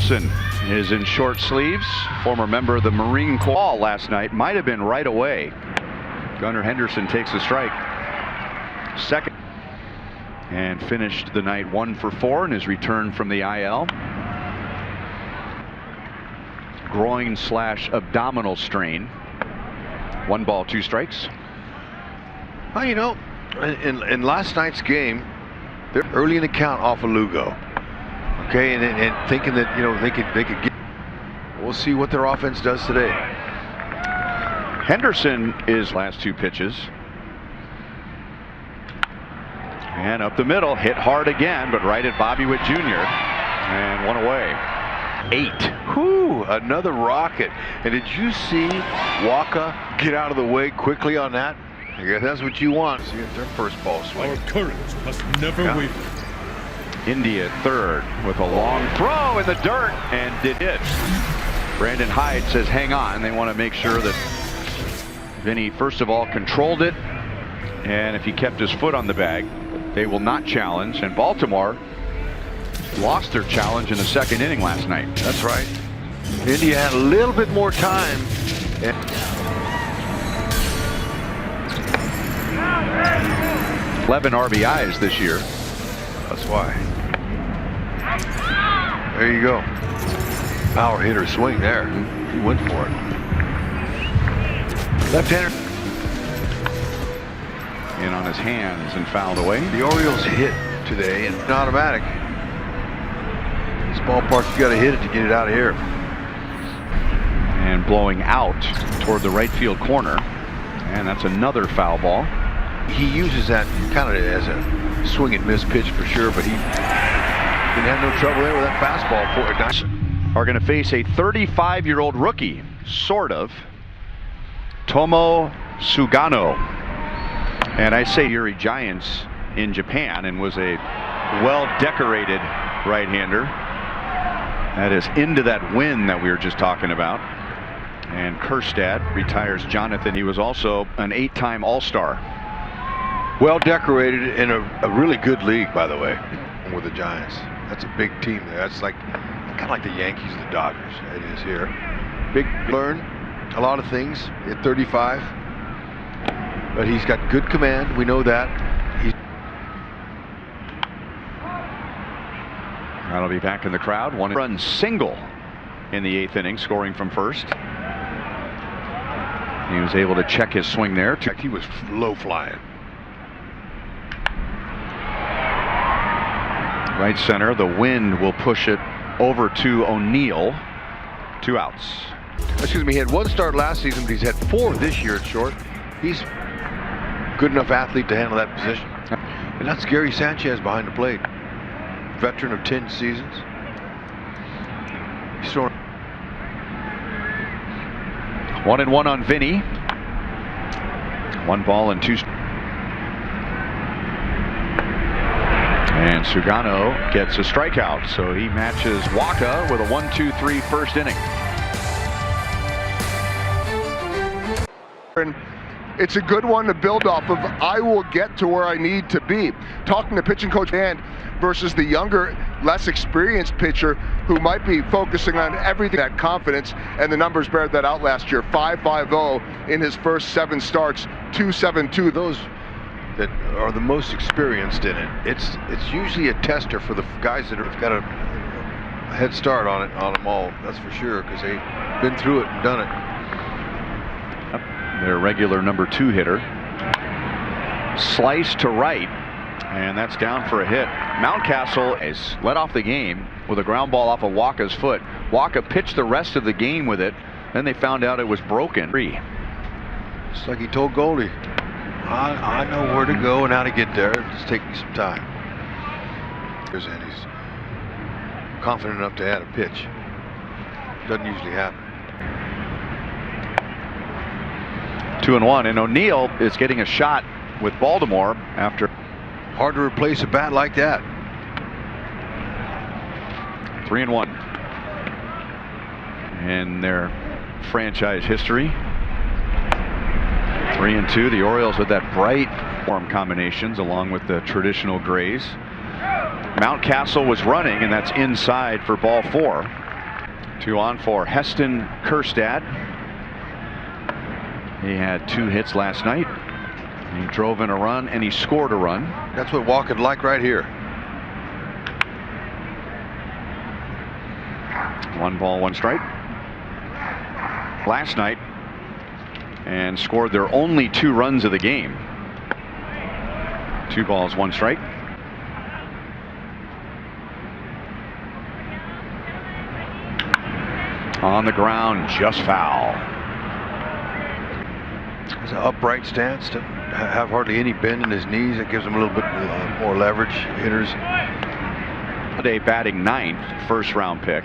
Henderson is in short sleeves. Former member of the Marine Corps last night. Might have been right away. Gunnar Henderson takes a strike. Second. And finished the night 1 for 4 in his return from the IL. Groin/abdominal strain. 1 ball, 2 strikes. Well, you know, in last night's game, they're early in the count off of Lugo. Okay, and thinking that, you know, they could get. We'll see what their offense does today. Henderson is last 2 pitches. And up the middle, hit hard again, but right at Bobby Witt Jr. And 1 away. 8. Whoo, another rocket. And did you see Waka get out of the way quickly on that? I guess that's what you want. See their first ball swing. Our courage must never waver. India 3rd with a long throw in the dirt and did it. Brandon Hyde says hang on. They want to make sure that Vinny first of all controlled it, and if he kept his foot on the bag, they will not challenge. And Baltimore lost their challenge in the 2nd inning last night. That's right. India had a little bit more time. 11 RBIs this year. That's why. There you go. Power hitter swing there. He went for it. Left-hander. In on his hands and fouled away. The Orioles hit today and automatic. This ballpark, you got to hit it to get it out of here. And blowing out toward the right field corner. And that's another foul ball. He uses that kind of as a swing and miss pitch for sure, but he didn't have no trouble there with that fastball. Are going to face a 35-year-old rookie, sort of, Tomo Sugano. And I say Yuri Giants in Japan and was a well-decorated right-hander. That is into that win that we were just talking about. And Kjerstad retires Jonathan. He was also an 8-time All-Star. Well decorated in a really good league, by the way, with the Giants. That's a big team there. That's like kind of like the Yankees, the Dodgers. It is here. Big learn a lot of things at 35, but he's got good command. We know that. That'll be back in the crowd. 1-run single in the 8th inning, scoring from first. He was able to check his swing there. He was low flying. Right center, the wind will push it over to O'Neill. 2 outs. Excuse me, he had 1 start last season, but he's had 4 this year at short. He's a good enough athlete to handle that position. And that's Gary Sanchez behind the plate. Veteran of 10 seasons. He's throwing 1-1 on Vinny. 1 ball and 2. And Sugano gets a strikeout, so he matches Waka with a 1-2-3 first inning. It's a good one to build off of. I will get to where I need to be. Talking to pitching coach Dan versus the younger, less experienced pitcher who might be focusing on everything, that confidence, and the numbers bear that out last year. 5.50 in his first 7 starts, 2.72. Those that are the most experienced in it. It's usually a tester for the guys that have got a head start on them all. That's for sure, because they've been through it and done it. Their regular number 2 hitter. Slice to right, and that's down for a hit. Mountcastle is led off the game with a ground ball off of Waka's foot. Waka pitched the rest of the game with it. Then they found out it was broken. It's like he told Goldie, I know where to go and how to get there. Just take me some time. And he's confident enough to add a pitch. Doesn't usually happen. 2-1, and O'Neill is getting a shot with Baltimore after. Hard to replace a bat like that. 3-1 in their franchise history. 3-2. The Orioles with that bright form combinations along with the traditional grays. Mountcastle was running, and that's inside for ball 4. Two on for Heston Kjerstad. He had 2 hits last night. He drove in a run and he scored a run. That's what Walker'd like right here. 1 ball, 1 strike. Last night and scored their only 2 runs of the game. 2 balls, 1 strike. On the ground, just foul. It's an upright stance to have hardly any bend in his knees. It gives him a little bit more leverage. Hitters. Today batting 9th, first-round pick.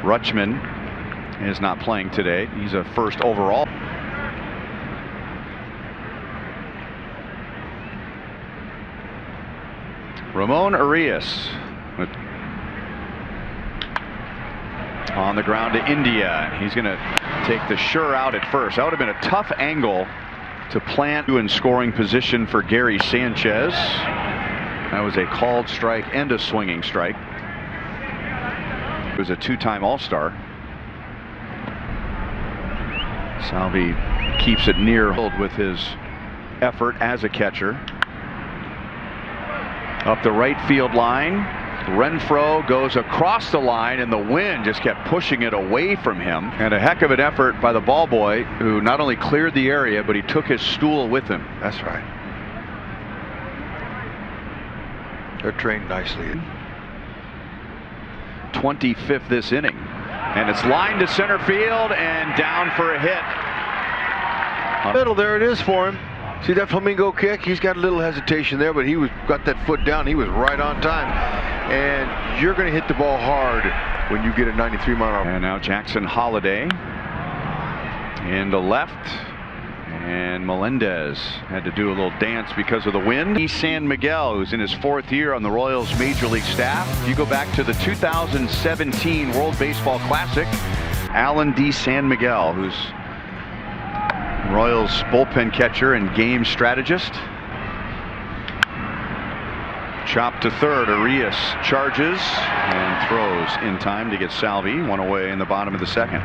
Rutschman is not playing today. He's a first overall. Ramon Arias on the ground to India. He's going to take the sure out at first. That would have been a tough angle to plant in scoring position for Gary Sanchez. That was a called strike and a swinging strike. He was a 2-time All-Star. Salvi keeps it near with his effort as a catcher. Up the right field line, Renfroe goes across the line and the wind just kept pushing it away from him. And a heck of an effort by the ball boy, who not only cleared the area but he took his stool with him. That's right. They're trained nicely. 25th this inning, and it's lined to center field and down for a hit. Middle, there it is for him. See that flamingo kick? He's got a little hesitation there, but he got that foot down. He was right on time. And you're going to hit the ball hard when you get a 93-mile-an-hour. And now Jackson Holliday into left, and Melendez had to do a little dance because of the wind. San Miguel, who's in his 4th year on the Royals Major League staff. If you go back to the 2017 World Baseball Classic, Alan D. San Miguel, who's Royals bullpen catcher and game strategist. Chop to third. Arias charges and throws in time to get Salvi. 1 away in the bottom of the 2nd.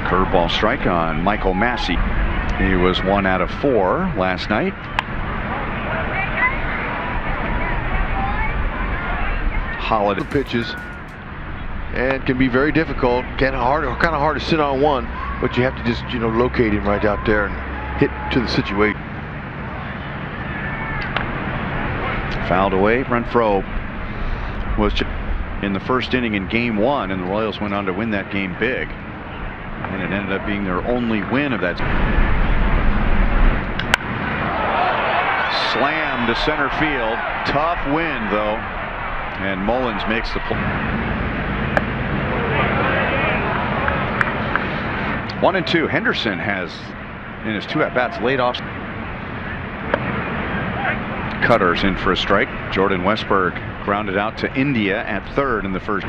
Curveball strike on Michael Massey. He was 1 out of 4 last night. Holiday pitches and can be very difficult. Kind of hard to sit on one, but you have to just locate him right out there and hit to the situation. Fouled away. Renfroe was in the 1st inning in game 1, and the Royals went on to win that game big, and it ended up being their only win of that. Slam to center field. Tough wind though, and Mullins makes the play. 1-2. Henderson has, in his 2 at-bats, laid off. Cutters in for a strike. Jordan Westberg grounded out to India at 3rd in the 1st.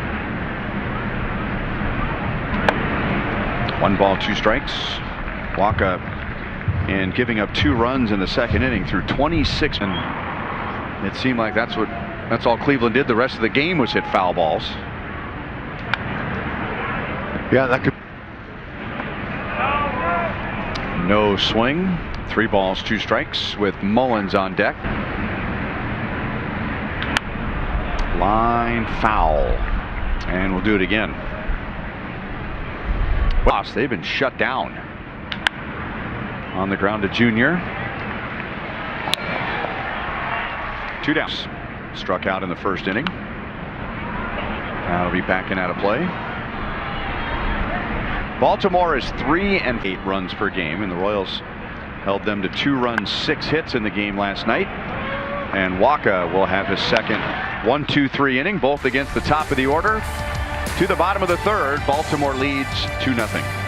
1 ball, 2 strikes. Waka, and giving up 2 runs in the 2nd inning through 26. And it seemed like that's all Cleveland did. The rest of the game was hit foul balls. Yeah, that could. No swing. 3 balls, 2 strikes with Mullins on deck. Line foul. And we'll do it again. They've been shut down. On the ground to Junior. 2 down. Struck out in the 1st inning. That'll be backing out of play. Baltimore is 3-8 runs per game, and the Royals held them to 2 runs, 6 hits in the game last night. And Waka will have his second 1-2-3 inning, both against the top of the order. To the bottom of the 3rd, Baltimore leads 2-0.